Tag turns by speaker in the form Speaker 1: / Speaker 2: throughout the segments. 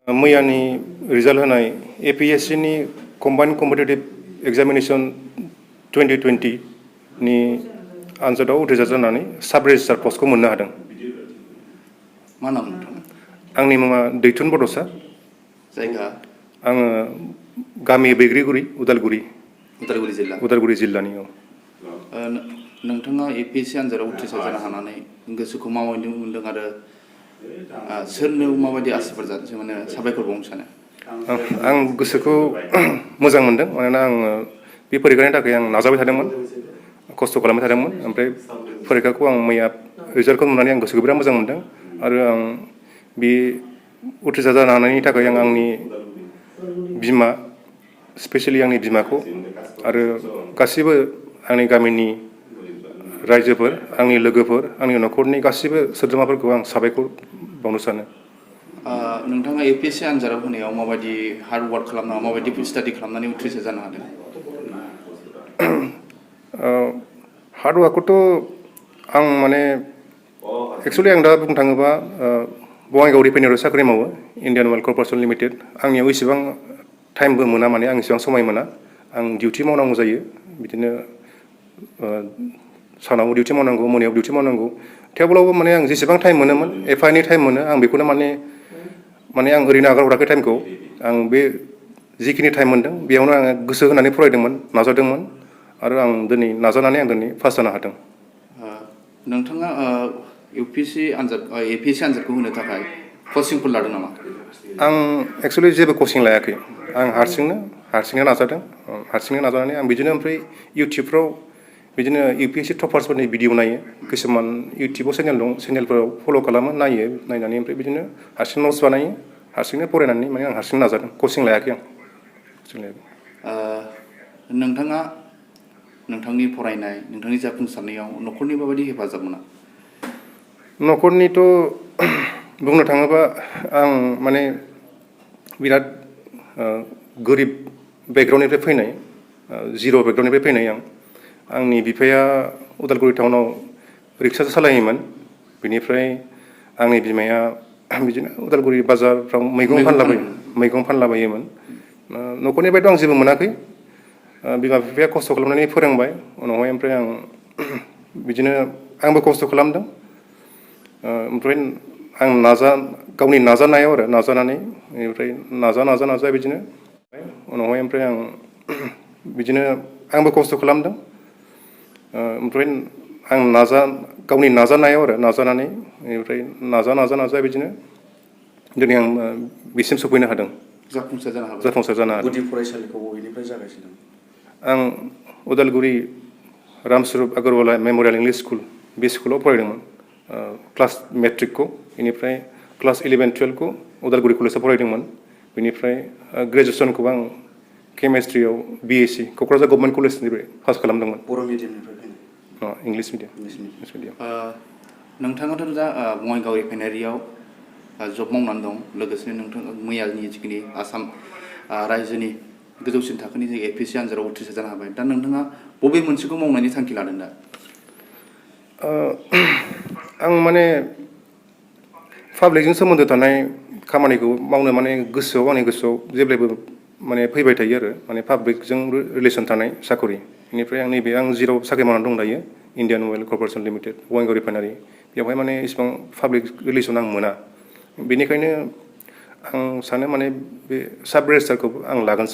Speaker 1: मैयानि result होनाय APSC नि combined competitive examination 2020 नि आनजादाव उथ्रिसार जानानै साब रेजिस्ट्रार पस्टखौ मोननो हादों।
Speaker 2: मा नाम नोंथां?
Speaker 1: आंनि मुङा दैथुन बड'सा।
Speaker 2: जायगा?
Speaker 1: आङो गामि बैग्रिगुरि उदालगुरि
Speaker 2: जिल्ला।
Speaker 1: उदालगुरि जिल्लानि।
Speaker 2: नोंथाङा APSC आनजादाव उथ्रिसार जानो हानानै गोसोखौ माबायदि मोनदों आरो सोरनो माबायदि आसिरबाद जानो माने साबायखर बावनो सानो?
Speaker 1: आं गोसोखौ मोजां मोनदों मानोना आङो बे फरिखानि थाखाय आं नाजाबाय थादोंमोन, खस्थ' खालामबाय थादोंमोन। ओमफ्राय फरिखाखौ आं मैया रिजाल्टखौ नुनानै आं गोसोखौ बिराद मोजां मोनदों आरो आं बे उथ्रिसार जानो हानायनि थाखाय आं आंनि बिमा, स्पेसियेलि आंनि बिमाखौ आरो गासिबो आंनि गामिनि रायजोफोर, आंनि लोगोफोर, आंनि न'खरनि गासिबो सोद्रोमाफोरखौ आं साबायखर बावनो सानो।
Speaker 2: नोंथाङा APSC आनजादाव होनायाव माबायदि हार्ड वार्क खालामनानै माबायदि स्टाडि खालामनानै उथ्रिसार जानो हादों?
Speaker 1: हार्ड वार्कखौथ' आं माने एक्सुवेलि आं दा बुंनो थाङोबा बङाइगाव रिफाइनारियाव साख्रि मावो, इन्डियान अइल कर्परेसन लिमिटेड। आंनियाव इसेबां टाइमबो मोना, माने आं इसेबां समाय मोना। आं डिउटि मावनांगौ जायो, बिदिनो सानाव डिउटि मावनांगौ, मोनायाव डिउटि मावनांगौ। थेवब्लाबो माने आं जेसेबां टाइम मोनोमोन, एफा एनै टाइम मोनो, आं बेखौनो माने आं ओरैनो आगार हराखै टाइमखौ। आं बे जिखिनि टाइम मोनदों बेयावनो आङो गोसो होनानै फरायदोंमोन, नाजादोंमोन आरो आं दिनै नाजानानै आं दिनै पास जानो हादों।
Speaker 2: नोंथाङा APSC आनजादखौ होनो थाखाय कचिंफोर लादों नामा?
Speaker 1: आं एक्सुवेलि जेबो कचिं लायाखै। आं हारसिंनो नाजादों। हारसिंनो नाजानानै आं बिदिनो ओमफ्राय इउटुबफ्राव बिदिनो UPSC टपार्सफोरनि भिडिअ नायो। किसुमान इउटुबाव चेनेल दं, चेनेलफोराव फल' खालामो, नायो, नायनानै ओमफ्राय बिदिनो हारसिं नट्स बानायो, हारसिंनो फरायनानै माने आं हारसिं नाजादों, कचिं लायाखै आं।
Speaker 2: नोंथाङा नोंथांनि फरायनाय, नोंथांनि जाफुंसारनायाव न'खरनि माबायदि हेफाजाब मोना?
Speaker 1: न'खरनिथ' बुंनो थाङोबा आं माने बिराद गोरिब बेकग्राउन्डनिफ्राय फैनाय, जिर' बेकग्राउन्डनिफ्राय फैनाय आं। आंनि बिफाया उदालगुरि टाउनाव रिक्सा सालायोमोन। बिनिफ्राय आंनि बिमाया बिदिनो उदालगुरि बाजारफ्राव मैगं फानलाबायोमोन। न'खरनिफ्रायथ' आं जेबो मोनाखै। बिमा बिफाया खस्थ' खालामनानै फोरोंबाय। उनावहाय ओमफ्राय आं बिदिनो आंबो खस्थ' खालामदों। ओमफ्राय आं गावनि नाजानायाव आरो नाजानानै बेनिफ्राय नाजा बिदिनो उनावहाय ओमफ्राय आं बिदिनो आंबो खस्थ' खालामदों। ओमफ्राय आं गावनि नाजानायाव आरो नाजानानै बेनिफ्राय नाजा बिदिनो दिनै आं बिसिम सफैनो हादों।
Speaker 2: जाफुंसार जानो
Speaker 1: हादों।
Speaker 2: गुदि फरायसालिखौ बबेनिफ्राय जागायजेनदों?
Speaker 1: आं Udalguri Ramswarup Agarwala memorial English school, बे स्कुलाव फरायदोंमोन क्लास मेट्रिकखौ। बेनिफ्राय क्लास 11-12खौ उदालगुरि कलेजाव फरायदोंमोन। बेनिफ्राय ग्रेजुवेसनखौ आं केमेस्ट्रियाव BSc क'क्राझार गभर्नमेन्ट कलेजनिफ्राय पास खालामदोंमोन।
Speaker 2: बर' मिडियामनिफ्राय?
Speaker 1: English medium.
Speaker 2: नोंथाङाथ' दा बङाइगाव रिफाइनारियाव जब मावनानै दं, लोगोसेनो नोंथाङा मैयानि जिखिनि आसाम रायजोनि गोजौसिन थाखोनि जे APSC आनजादाव उथ्रिसार जानो हाबाय। दा नोंथाङा बबे मोनसेखौ मावनायनि थांखि लादों दा?
Speaker 1: आं माने पाब्लिकजों सोमोन्दो थानाय खामानिखौ मावनो माने आंनि गोसोआव जेब्लायबो माने फैबाय थायो आरो माने पाब्लिकजों रिलेसन थानाय साकरि। बेनिफ्राय आं जेराव साख्रि मावनानै दं दायो, इन्डियान अइल कर्परेसन लिमिटेड, बङाइगाव रिफाइनारि, बेवहाय माने इसिबां पाब्लिक रिलेसन आं मोना। बेनिखायनो आं सानो माने बे साब रेजिस्ट्रारखौ आं लागोन।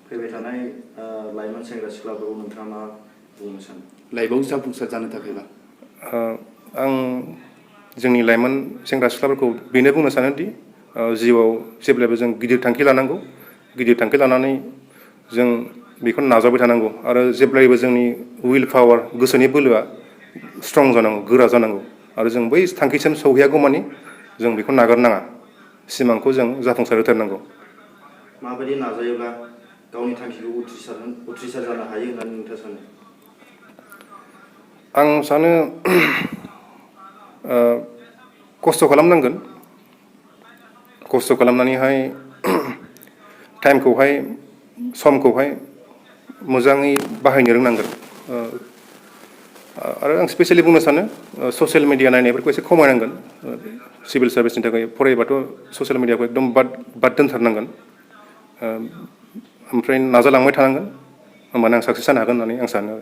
Speaker 2: फैबाय थानाय लाइमोन सेंग्रा सिख्लाफोरखौ नोंथाङा मा बुंनो सानो लाइफआव जाफुंसार जानो थाखायबा?
Speaker 1: आं जोंनि लाइमोन सेंग्रा सिख्लाफोरखौ बेनो बुंनो सानोदि जिउआव जेब्लायबो जों गिदिर थांखि लानांगौ। गिदिर थांखि लानानै जों बेखौनो नाजाबाय थानांगौ आरो जेब्लायबो जोंनि उइल पावार, गोसोनि बोलोआ स्ट्रं जानांगौ, गोरा जानांगौ आरो जों बै थांखिसिम सौहैयागौमानि जों बेखौ नागारनाङा। सिमांखौ जों जाफुंसार होथारनांगौ।
Speaker 2: माबायदि नाजायोब्ला गावनि थांखिखौ उथ्रिसार जानो हायो होननानै नोंथाङा सानो?
Speaker 1: आं सानो खस्थ' खालामनांगोन। खस्थ' खालामनानैहाय टाइमखौहाय, समखौहाय मोजाङै बाहायनो रोंनांगोन। आरो आं स्पेसियेलि बुंनो सानो ससियेल मिडिया नायनायफोरखौ एसे खमायनांगोन। सिभिल सार्भिसनि थाखाय फरायोबाथ' ससियेल मिडियाखौ एकदम बाद दोनथारनांगोन। ओमफ्राय नाजालांबाय थानांगोन, होमबानो आं साक्सेस जानो हागोन होननानै आं सानो।